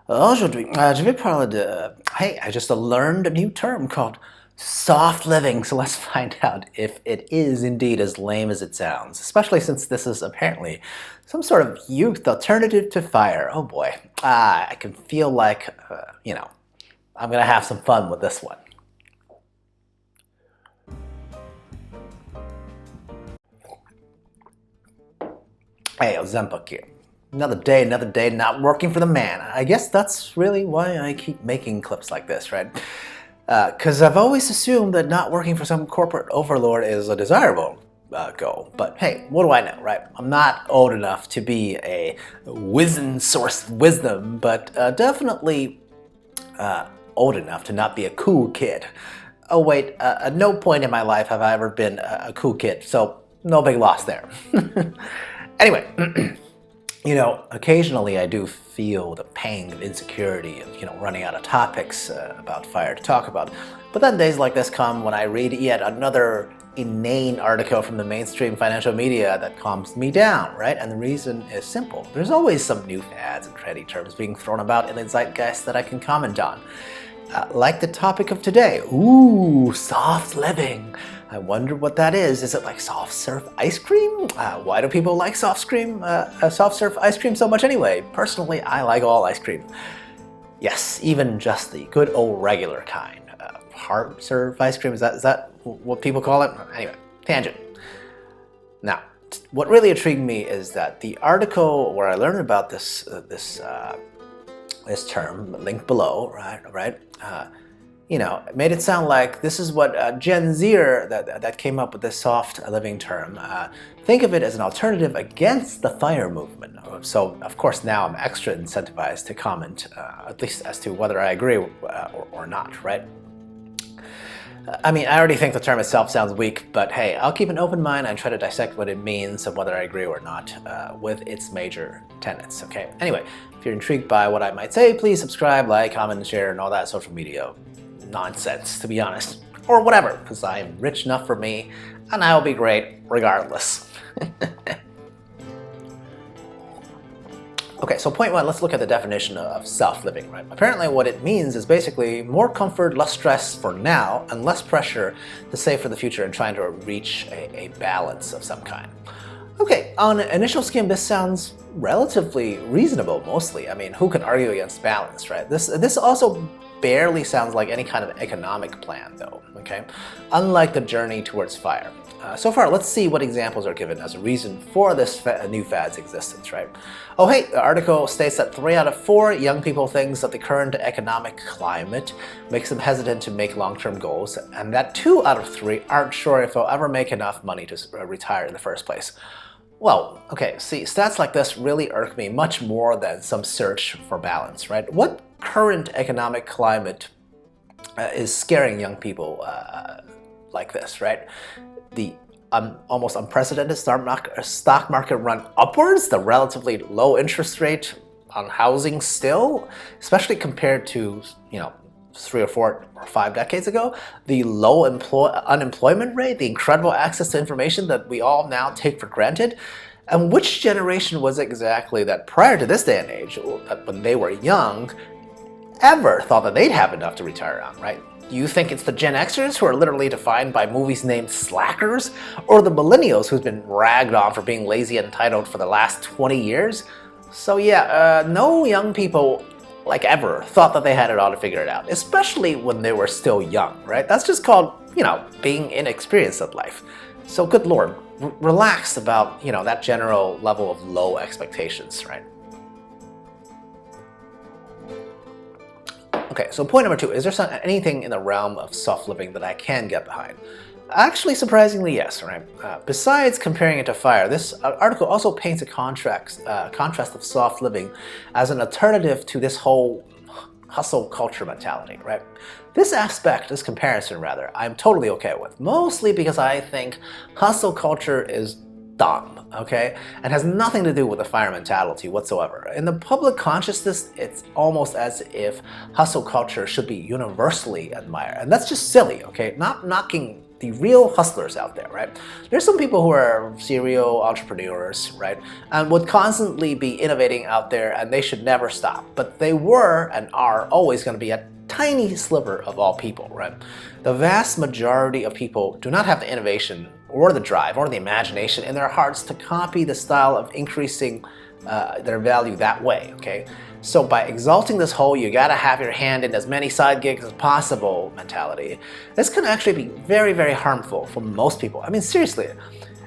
Aujourd'hui, je vais parler de... Hey, I just learned a new term called soft living, so let's find out if it is indeed as lame as it sounds, especially since this is apparently some sort of youth alternative to fire. Oh boy, I can feel like, I'm gonna have some fun with this one. Hey, XenPuck here. Another day not working for the man. I guess that's really why I keep making clips like this, right? Because I've always assumed that not working for some corporate overlord is a desirable goal. But hey, what do I know, right? I'm not old enough to be a wizened source of wisdom, but definitely old enough to not be a cool kid. Oh wait, at no point in my life have I ever been a cool kid, so no big loss there. Anyway. Occasionally I do feel the pang of insecurity of, running out of topics about fire to talk about. But then days like this come when I read yet another inane article from the mainstream financial media that calms me down, right? And the reason is simple. There's always some new fads and trendy terms being thrown about in the zeitgeist that I can comment on. Like the topic of today, ooh, soft living. I wonder what that is. Is it like soft serve ice cream? Why do people like soft serve ice cream so much anyway? Personally, I like all ice cream. Yes, even just the good old regular kind. Hard serve ice cream, is that what people call it? Anyway, tangent. Now, what really intrigued me is that the article where I learned about this term, linked below, right? It made it sound like this is what Gen Zer that came up with this soft living term. Think of it as an alternative against the FIRE movement. So, of course, now I'm extra incentivized to comment, at least as to whether I agree or not, right? I mean, I already think the term itself sounds weak, but hey, I'll keep an open mind and try to dissect what it means and whether I agree or not with its major tenets, okay? Anyway, if you're intrigued by what I might say, please subscribe, like, comment, and share, and all that social media nonsense, to be honest. Or whatever, because I am rich enough for me, and I will be great regardless. Okay, so point one, let's look at the definition of soft living, right? Apparently what it means is basically more comfort, less stress for now, and less pressure to save for the future and trying to reach a balance of some kind. Okay, on initial skim, this sounds relatively reasonable, mostly. I mean, who can argue against balance, right? This also barely sounds like any kind of economic plan, though, okay? Unlike the journey towards fire. So far, let's see what examples are given as a reason for this new fad's existence, right? Oh hey, the article states that 3 out of 4 young people think that the current economic climate makes them hesitant to make long-term goals, and that 2 out of 3 aren't sure if they'll ever make enough money to retire in the first place. Well, okay, see, stats like this really irk me much more than some search for balance, right? What current economic climate is scaring young people like this, right? The almost unprecedented stock market run upwards, the relatively low interest rate on housing still, especially compared to, 3 or 4 or 5 decades ago, the low unemployment rate, the incredible access to information that we all now take for granted. And which generation was exactly that prior to this day and age, when they were young, ever thought that they'd have enough to retire on, right? Do you think it's the Gen Xers who are literally defined by movies named slackers? Or the millennials who's been ragged on for being lazy and entitled for the last 20 years? So yeah, no young people, like ever, thought that they had it all to figure it out, especially when they were still young, right? That's just called, being inexperienced at life. So good lord, relax about, that general level of low expectations, right? Okay, so point number 2, is there anything in the realm of soft living that I can get behind? Actually, surprisingly, yes, right? Besides comparing it to fire, this article also paints a contrast of soft living as an alternative to this whole hustle culture mentality, right? This comparison rather, I'm totally okay with, mostly because I think hustle culture is dumb, okay? And has nothing to do with the fire mentality whatsoever. In the public consciousness, it's almost as if hustle culture should be universally admired. And that's just silly, okay? Not knocking the real hustlers out there, right? There's some people who are serial entrepreneurs, right? And would constantly be innovating out there, and they should never stop. But they were and are always going to be a tiny sliver of all people, right? The vast majority of people do not have the innovation or the drive or the imagination in their hearts to copy the style of increasing their value that way, okay? So by exalting this whole you gotta have your hand in as many side gigs as possible mentality, this can actually be very, very harmful for most people. I mean, seriously,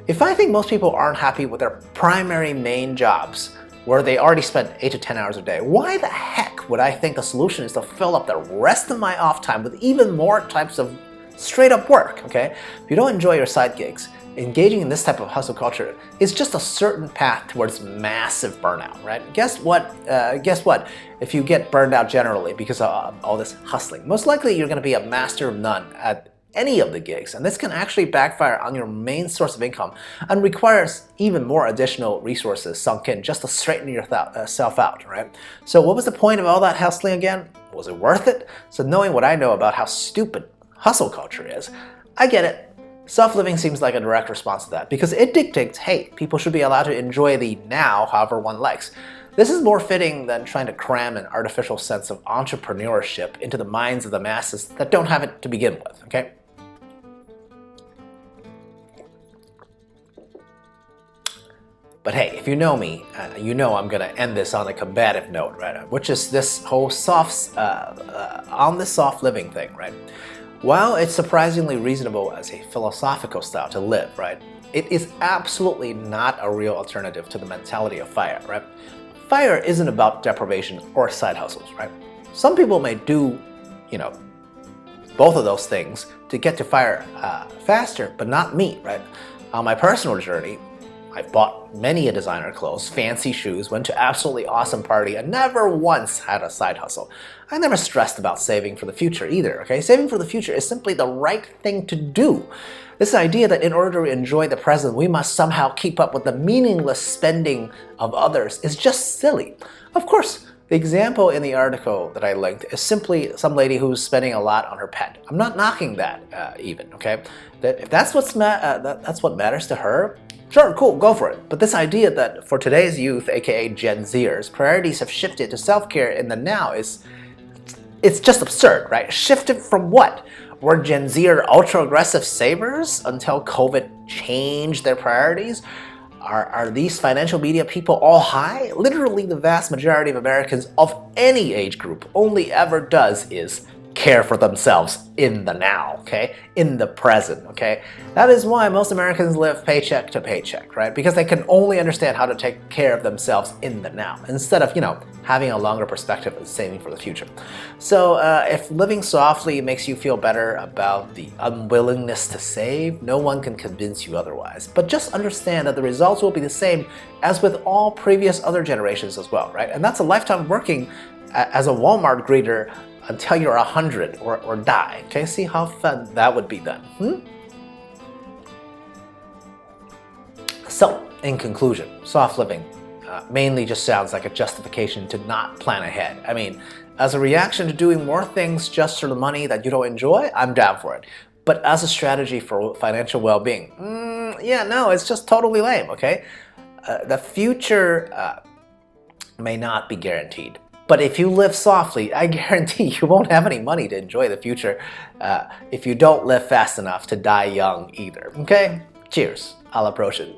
if I think most people aren't happy with their primary main jobs, where they already spend 8 to 10 hours a day, why the heck would I think the solution is to fill up the rest of my off time with even more types of straight up work, okay? If you don't enjoy your side gigs, engaging in this type of hustle culture is just a certain path towards massive burnout, right? Guess what? If you get burned out generally because of all this hustling, most likely you're gonna be a master of none at any of the gigs, and this can actually backfire on your main source of income and requires even more additional resources sunk in just to straighten yourself out, right? So what was the point of all that hustling again? Was it worth it? So knowing what I know about how stupid hustle culture is, I get it. Self-living seems like a direct response to that because it dictates, hey, people should be allowed to enjoy the now however one likes. This is more fitting than trying to cram an artificial sense of entrepreneurship into the minds of the masses that don't have it to begin with, okay? But hey, if you know me, you know I'm gonna end this on a combative note, right? Which is this whole on this soft living thing, right? While it's surprisingly reasonable as a philosophical style to live, right? It is absolutely not a real alternative to the mentality of FIRE, right? FIRE isn't about deprivation or side hustles, right? Some people may do, both of those things to get to FIRE faster, but not me, right? On my personal journey, I've bought many a designer clothes, fancy shoes, went to absolutely awesome party, and never once had a side hustle. I never stressed about saving for the future either, okay? Saving for the future is simply the right thing to do. This idea that in order to enjoy the present, we must somehow keep up with the meaningless spending of others is just silly. Of course, the example in the article that I linked is simply some lady who's spending a lot on her pet. I'm not knocking that even, okay? If that's what matters to her, sure, cool, go for it. But this idea that for today's youth, aka Gen Zers, priorities have shifted to self-care in the now it's just absurd, right? Shifted from what? Were Gen Zer ultra-aggressive savers until COVID changed their priorities? Are these financial media people all high? Literally the vast majority of Americans of any age group only ever does is care for themselves in the now, okay? In the present, okay? That is why most Americans live paycheck to paycheck, right? Because they can only understand how to take care of themselves in the now, instead of, having a longer perspective and saving for the future. So if living softly makes you feel better about the unwillingness to save, no one can convince you otherwise. But just understand that the results will be the same as with all previous other generations as well, right? And that's a lifetime working as a Walmart greeter until you're 100 or die. Okay, see how fun that would be then. So, in conclusion, soft living mainly just sounds like a justification to not plan ahead. I mean, as a reaction to doing more things just for the money that you don't enjoy, I'm down for it. But as a strategy for financial well-being, yeah, no, it's just totally lame, okay? The future may not be guaranteed. But if you live softly, I guarantee you won't have any money to enjoy the future if you don't live fast enough to die young either, okay? Cheers, I'll approach it.